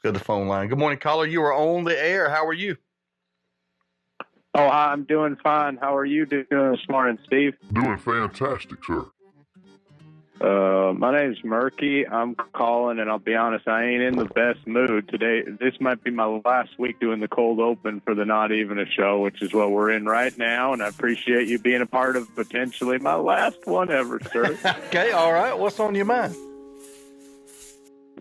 go to the phone line. Good morning, caller. You are on the air. How are you? Oh, I'm doing fine. How are you doing this morning, Steve? Doing fantastic, sir. My name's Murky. I'm calling, and I'll be honest, I ain't in the best mood today. This might be my last week doing the cold open for the Not Even a Show, which is what we're in right now, and I appreciate you being a part of potentially my last one ever, sir. Okay, all right. What's on your mind?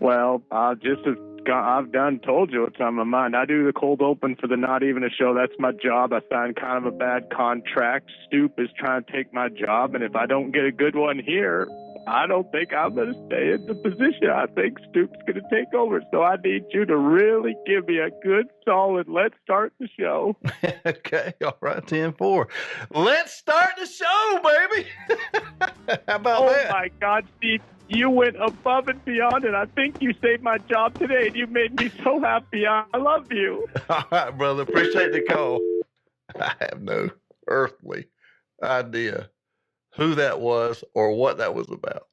Well, I've done told you what's on my mind. I do the cold open for the Not Even a Show. That's my job. I signed kind of a bad contract. Stoop is trying to take my job, and if I don't get a good one here, I don't think I'm going to stay in the position. I think Stoop's going to take over. So I need you to really give me a good, solid, let's start the show. Okay, all right, 10-4. Let's start the show, baby. How about that? Oh, my God, Steve. You went above and beyond, and I think you saved my job today, and you made me so happy. I love you. All right, brother. Appreciate the call. I have no earthly idea who that was or what that was about.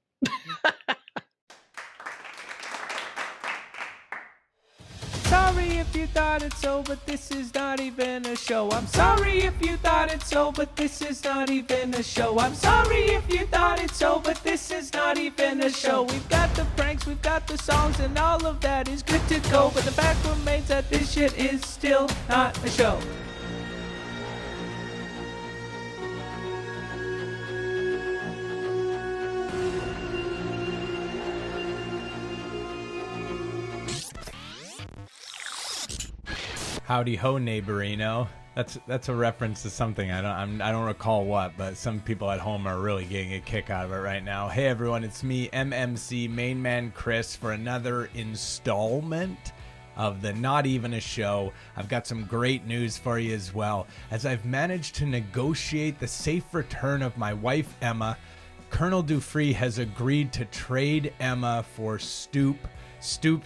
Sorry if you thought it so, but this is not even a show. I'm sorry if you thought it so, but this is not even a show. I'm sorry if you thought it so, but this is not even a show. We've got the pranks, we've got the songs, and all of that is good to go. But the fact remains that this shit is still not a show. Howdy ho, neighborino. That's a reference to something. I don't recall what, but some people at home are really getting a kick out of it right now. Hey everyone, it's me, MMC Main Man Chris, for another installment of the Not Even a Show. I've got some great news for you as well, as I've managed to negotiate the safe return of my wife Emma. Colonel Dufree has agreed to trade Emma for Stoop,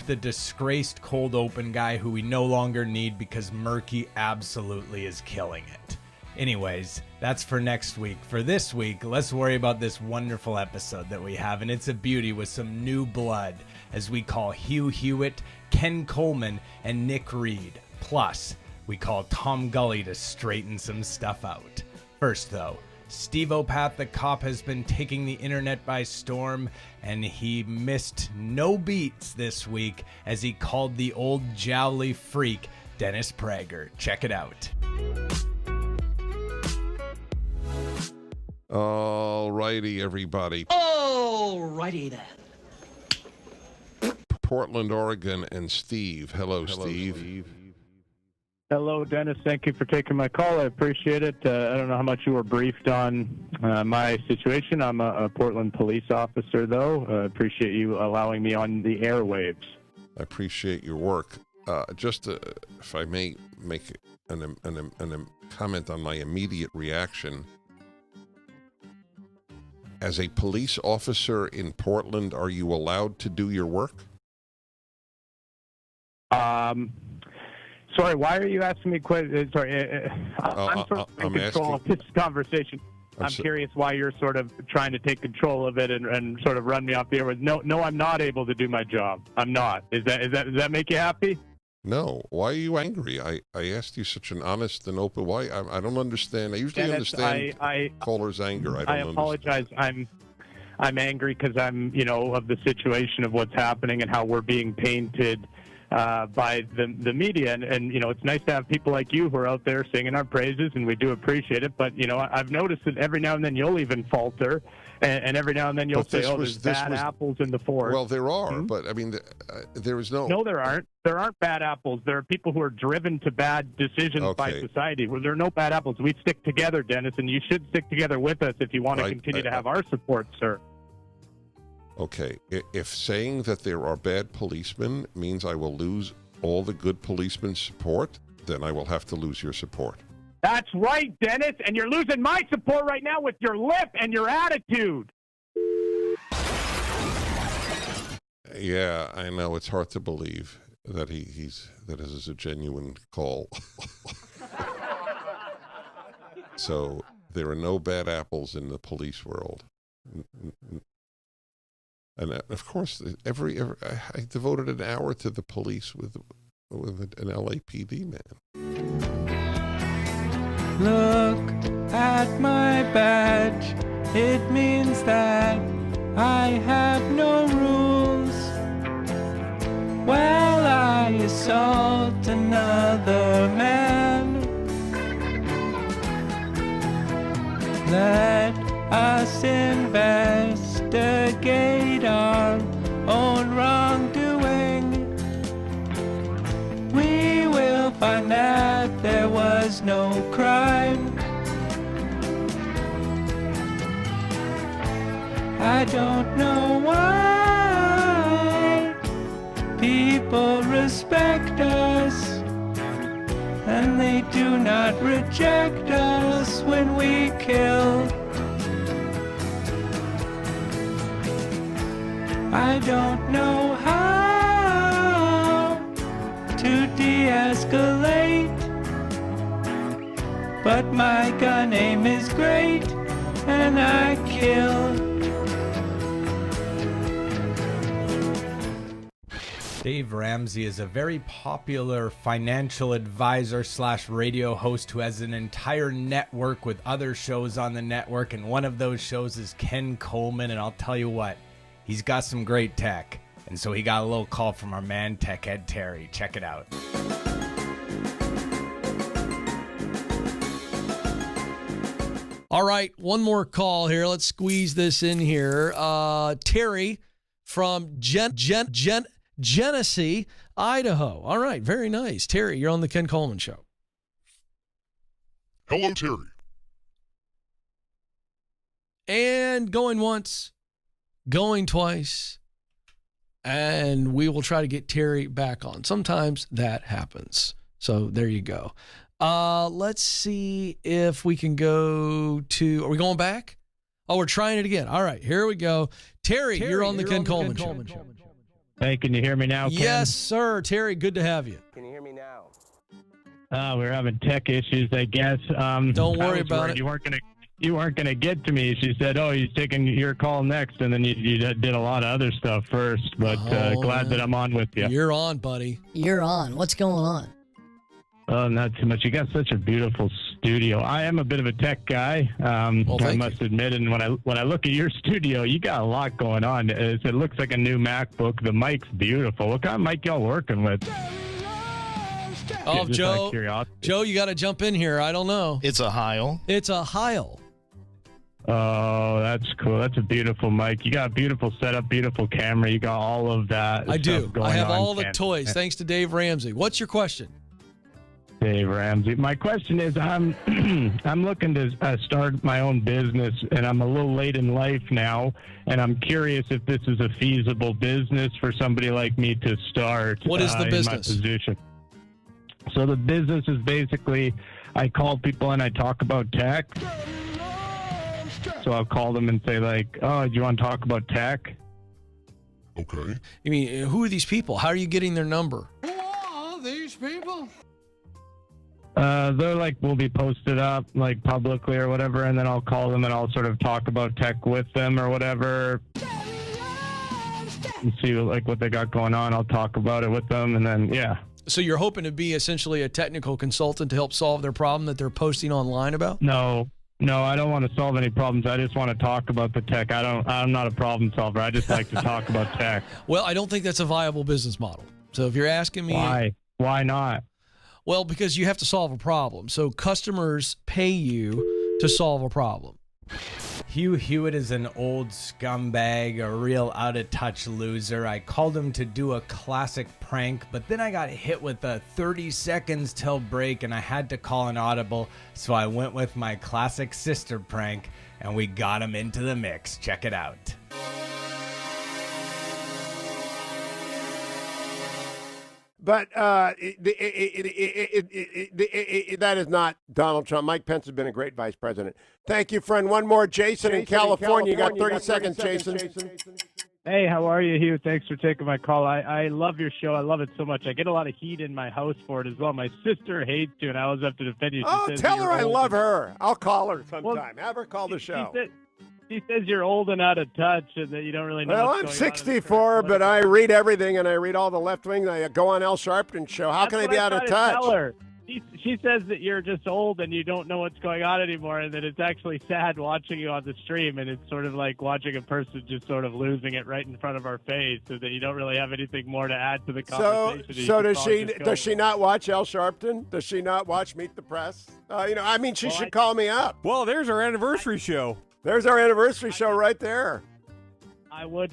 the disgraced cold open guy who we no longer need because Murky absolutely is killing it. Anyways, that's for next week. For this week, let's worry about this wonderful episode that we have, and it's a beauty with some new blood as we call Hugh Hewitt, Ken Coleman, and Nick Reed. Plus, we call Tom Gulley to straighten some stuff out. First though, Steveopath the cop has been taking the internet by storm, and he missed no beats this week as he called the old jowly freak Dennis Prager. Check it out. All righty, everybody. All righty then. Portland, Oregon, and Steve. Hello, Steve. Hello, Dennis. Thank you for taking my call. I appreciate it. I don't know how much you were briefed on my situation. I'm a Portland police officer, though. I appreciate you allowing me on the airwaves. I appreciate your work. Just if I may make an comment on my immediate reaction. As a police officer in Portland, are you allowed to do your work? Sorry, why are you asking me questions? Sorry, I'm sort of in control of this conversation. I'm curious why you're sort of trying to take control of it and sort of run me off the air with, no, I'm not able to do my job. I'm not. Does that make you happy? No. Why are you angry? I asked you such an honest and open. Why? I don't understand. I usually understand callers' anger. I apologize. Understand. I'm angry because I'm, of the situation of what's happening and how we're being painted by the media. And it's nice to have people like you who are out there singing our praises, and we do appreciate it. But, I've noticed that every now and then you'll even falter, and every now and then you'll say, there's bad apples in the forest. Well, there are, but, I mean, there is no... No, there aren't. There aren't bad apples. There are people who are driven to bad decisions by society. Well, there are no bad apples. We stick together, Dennis, and you should stick together with us if you want to continue to have our support, sir. Okay, if saying that there are bad policemen means I will lose all the good policemen's support, then I will have to lose your support. That's right, Dennis, and you're losing my support right now with your lip and your attitude. Yeah, I know. It's hard to believe that that this is a genuine call. So there are no bad apples in the police world. And of course, I devoted an hour to the police with an LAPD man. Look at my badge. It means that I have no rules. Well, I assault another man. Let us investigate our own wrongdoing. We will find that there was no crime. I don't know why people respect us, and they do not reject us when we kill. I don't know how to de-escalate, but my gun aim is great, and I kill. Dave Ramsey is a very popular financial advisor / radio host who has an entire network with other shows on the network, and one of those shows is Ken Coleman, and I'll tell you what, he's got some great tech. And so he got a little call from our man tech head Terry. Check it out. All right, one more call here. Let's squeeze this in here. Terry from Genesee, Idaho. All right, very nice. Terry, you're on the Ken Coleman Show. Hello, Terry. And going once, going twice, and we will try to get Terry back on. Sometimes that happens. So there you go. Let's see if we can go to, are we going back? Oh, we're trying it again. All right, here we go. Terry, you're on the Ken Coleman Show. Hey, can you hear me now, Ken? Yes, sir. Terry, good to have you. Can you hear me now? We're having tech issues, I guess. Don't worry about it. You weren't gonna get to me. She said, "Oh, he's taking your call next," and then you did a lot of other stuff first. But glad that I'm on with you. You're on, buddy. You're on. What's going on? Not too much. You got such a beautiful studio. I am a bit of a tech guy. I must admit. And when I look at your studio, you got a lot going on. It looks like a new MacBook. The mic's beautiful. What kind of mic y'all working with? Oh, Joe, you got to jump in here. I don't know. It's a Heil. It's a Heil. Oh, that's cool. That's a beautiful mic. You got a beautiful setup, beautiful camera. You got all of that. I do. I have all the Ken. toys, thanks to Dave Ramsey. What's your question? Dave Ramsey. My question is, I'm looking to start my own business, and I'm a little late in life now, and I'm curious if this is a feasible business for somebody like me to start. What is the business? In my position. So the business is basically, I call people and I talk about tech. So I'll call them and say like, "Oh, do you want to talk about tech?" Okay. You mean, who are these people? How are you getting their number? Who are these people? They're like, will be posted up like publicly or whatever, and then I'll call them and I'll sort of talk about tech with them or whatever. And see like what they got going on. I'll talk about it with them, and then yeah. So you're hoping to be essentially a technical consultant to help solve their problem that they're posting online about? No, I don't want to solve any problems. I just want to talk about the tech. I'm not a problem solver. I just like to talk about tech. Well, I don't think that's a viable business model. So if you're asking me... Why not? Well, because you have to solve a problem. So customers pay you to solve a problem. Hugh Hewitt is an old scumbag, a real out-of-touch loser. I called him to do a classic prank, but then I got hit with a 30 seconds till break, and I had to call an audible, so I went with my classic sister prank, and we got him into the mix. Check it out. But that is not Donald Trump. Mike Pence has been a great vice president. Thank you, friend. One more. Jason in California. You got 30 seconds, Jason. Hey, how are you, Hugh? Thanks for taking my call. I love your show. I love it so much. I get a lot of heat in my house for it as well. My sister hates you, and I always have to defend you. Tell her I love her. I'll call her sometime. Have her call the show. She says you're old and out of touch, and that you don't really know. Well, what's I'm going on in the 64, current but I political- read everything, and I read all the left wing. I go on Al Sharpton's show. How can I be out of touch? Tell her. She says that you're just old and you don't know what's going on anymore, and that it's actually sad watching you on the stream, and it's sort of like watching a person just sort of losing it right in front of our face, so that you don't really have anything more to add to the conversation. So does she not watch Al Sharpton? Does she not watch Meet the Press? She should call me up. Well, there's our anniversary show. There's our anniversary show right there. I would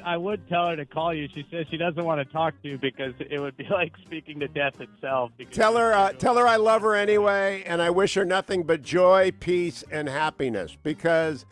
tell her to call you. She says she doesn't want to talk to you because it would be like speaking to death itself. Tell her I love her anyway, and I wish her nothing but joy, peace, and happiness. Because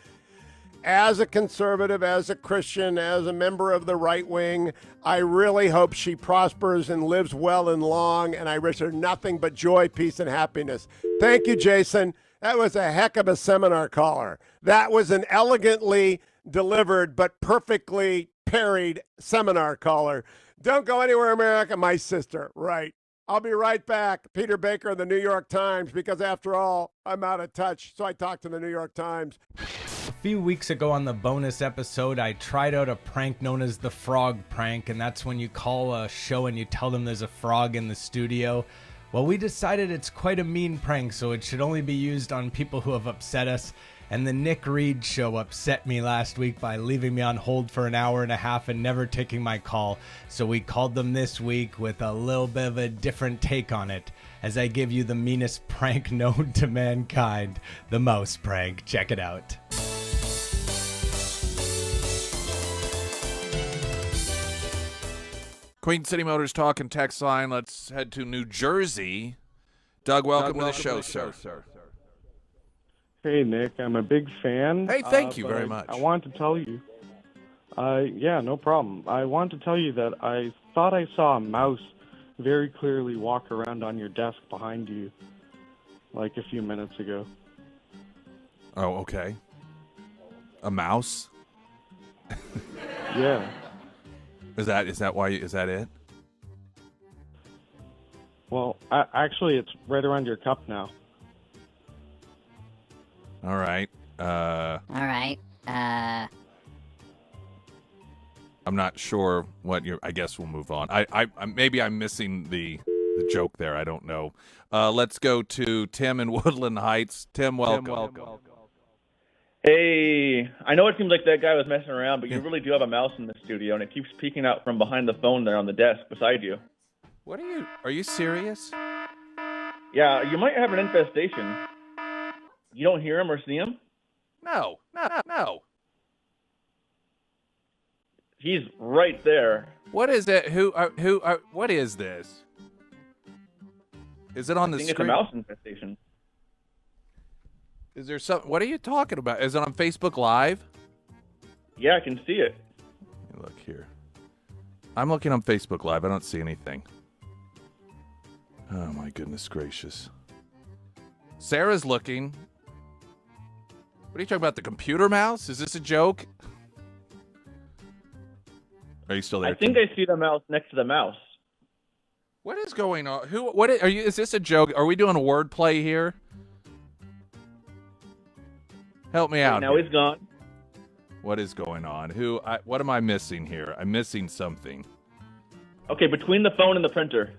as a conservative, as a Christian, as a member of the right wing, I really hope she prospers and lives well and long, and I wish her nothing but joy, peace, and happiness. Thank you, Jason. That was a heck of a seminar caller. That was an elegantly delivered but perfectly parried seminar caller. Don't go anywhere, America. My sister. Right. I'll be right back. Peter Baker of the New York Times, because after all, I'm out of touch. So I talked to the New York Times. A few weeks ago on the bonus episode, I tried out a prank known as the frog prank, and that's when you call a show and you tell them there's a frog in the studio. Well, we decided it's quite a mean prank, so it should only be used on people who have upset us. And the Nick Reed show upset me last week by leaving me on hold for an hour and a half and never taking my call. So we called them this week with a little bit of a different take on it, as I give you the meanest prank known to mankind, the mouse prank. Check it out. Queen City Motors talk and text line. Let's head to New Jersey. Doug, welcome to the show, sir. Hey, Nick, I'm a big fan. Hey, thank you very much. I want to tell you. Yeah, no problem. I want to tell you that I thought I saw a mouse very clearly walk around on your desk behind you, like a few minutes ago. Oh, okay. A mouse? Yeah. Is that it? Well, actually, it's right around your cup now. All right. All right. I'm not sure what I guess we'll move on. I maybe I'm missing the joke there. I don't know. Let's go to Tim in Woodland Heights. Tim, welcome. Hey, I know it seems like that guy was messing around, but you really do have a mouse in the studio, and it keeps peeking out from behind the phone there on the desk beside you. What are you serious? Yeah, you might have an infestation. You don't hear him or see him? No. He's right there. What is it? What is this? Is it on the screen? It's a mouse infestation. Is there some? What are you talking about? Is it on Facebook Live? Yeah, I can see it. Let me look here. I'm looking on Facebook Live. I don't see anything. Oh my goodness gracious. Sarah's looking. What are you talking about? The computer mouse? Is this a joke? Are you still there? I think I see the mouse next to the mouse. What is going on? Is this a joke? Are we doing a wordplay here? Help me out. Now he's gone. What is going on? What am I missing here? I'm missing something. Okay, between the phone and the printer.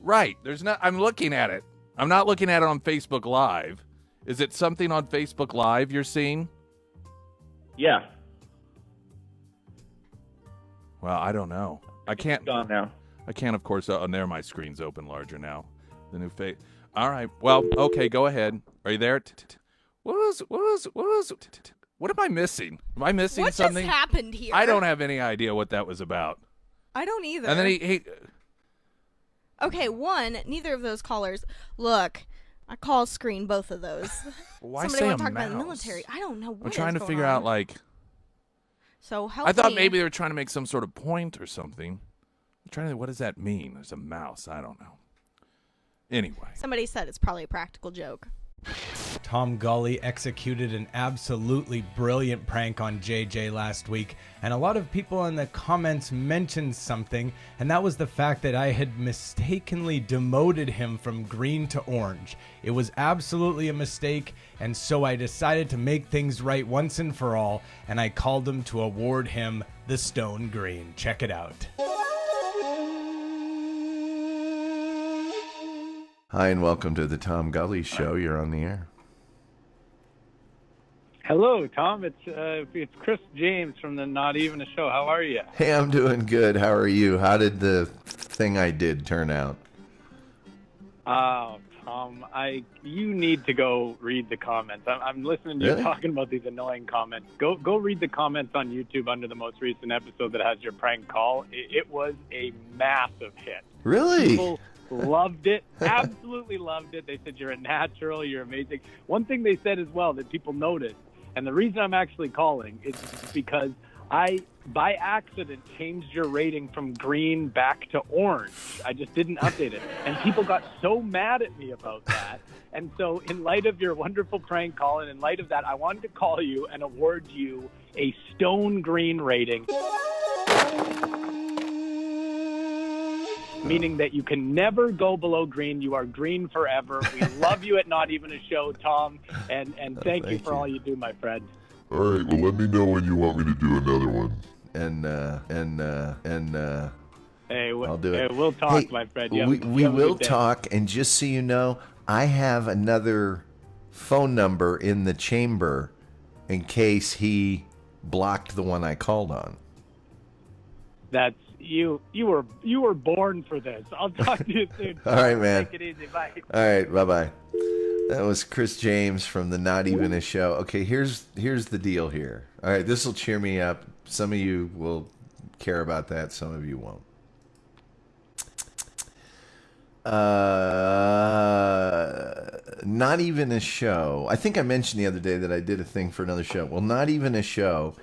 Right. I'm looking at it. I'm not looking at it on Facebook Live. Is it something on Facebook Live you're seeing? Yeah. Well, I don't know. I can't. It's gone now. I can't, of course. Oh, there, my screen's open larger now. The new face. All right. Well, okay. Go ahead. Are you there? What am I missing? Am I missing something? What just happened here? I don't have any idea what that was about. I don't either. And then he Okay, neither of those callers. Look, I call screen both of those. Why Somebody say want a to talk mouse? about the military. I don't know what I'm trying to going figure on. out, like... So help I thought me. maybe they were trying to make some sort of point or something. I'm trying to... What does that mean? There's a mouse. I don't know. Anyway. Somebody said it's probably a practical joke. Tom Gulley executed an absolutely brilliant prank on JJ last week, and a lot of people in the comments mentioned something, and that was the fact that I had mistakenly demoted him from green to orange. It was absolutely a mistake, and so I decided to make things right once and for all, and I called him to award him the Stone Green. Check it out. Hi, and welcome to the Tom Gulley Show. You're on the air. Hello, Tom. It's Chris James from the Not Even a Show. How are you? Hey, I'm doing good. How are you? How did the thing I did turn out? Oh, Tom, you need to go read the comments. I'm listening to you talking about these annoying comments. Go read the comments on YouTube under the most recent episode that has your prank call. It was a massive hit. Really? People loved it. Absolutely loved it. They said you're a natural. You're amazing. One thing they said as well that people noticed, and the reason I'm actually calling is because I, by accident, changed your rating from green back to orange. I just didn't update it. And people got so mad at me about that. And so in light of your wonderful prank call and in light of that, I wanted to call you and award you a stone green rating. Meaning that you can never go below green. You are green forever. We love you at Not Even a Show, Tom, and thank you for all you do, my friend. All right, well, let me know when you want me to do another one. I'll do it. Hey, we'll talk, hey, my friend. We will talk, and just so you know, I have another phone number in the chamber in case he blocked the one I called on. That's you were born for this. I'll talk to you soon. All right, man. Take it easy. Bye. All right, bye-bye. That was Chris James from the Not Even a Show. Okay, here's the deal here. All right, this will cheer me up. Some of you will care about that. Some of you won't. Not Even a Show. I think I mentioned the other day that I did a thing for another show. Well, Not Even a Show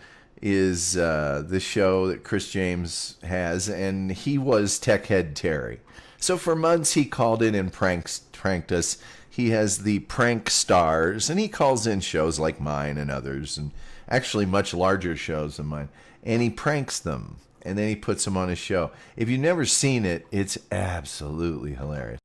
is the show that Chris James has, and he was Tech Head Terry. So for months he called in and pranked us. He has the Prank Stars, and he calls in shows like mine and others, and actually much larger shows than mine, and he pranks them, and then he puts them on his show. If you've never seen it, it's absolutely hilarious.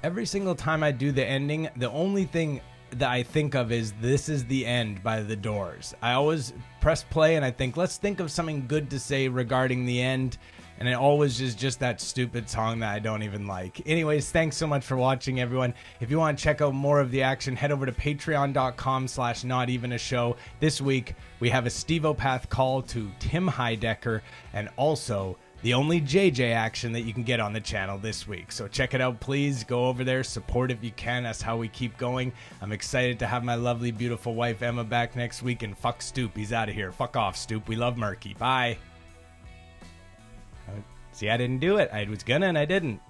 Every single time I do the ending, the only thing that I think of is This Is the End by The Doors. I always press play and I think, let's think of something good to say regarding the end. And it always is just that stupid song that I don't even like. Anyways, thanks so much for watching, everyone. If you want to check out more of the action, head over to patreon.com/notevenashow. This week, we have a Steveopath call to Tim Heidecker and also the only JJ action that you can get on the channel this week. So check it out, please. Go over there, support if you can. That's how we keep going. I'm excited to have my lovely, beautiful wife Emma back next week. And fuck Stoop, he's out of here. Fuck off, Stoop. We love Murky. Bye. See, I didn't do it. I was gonna and I didn't.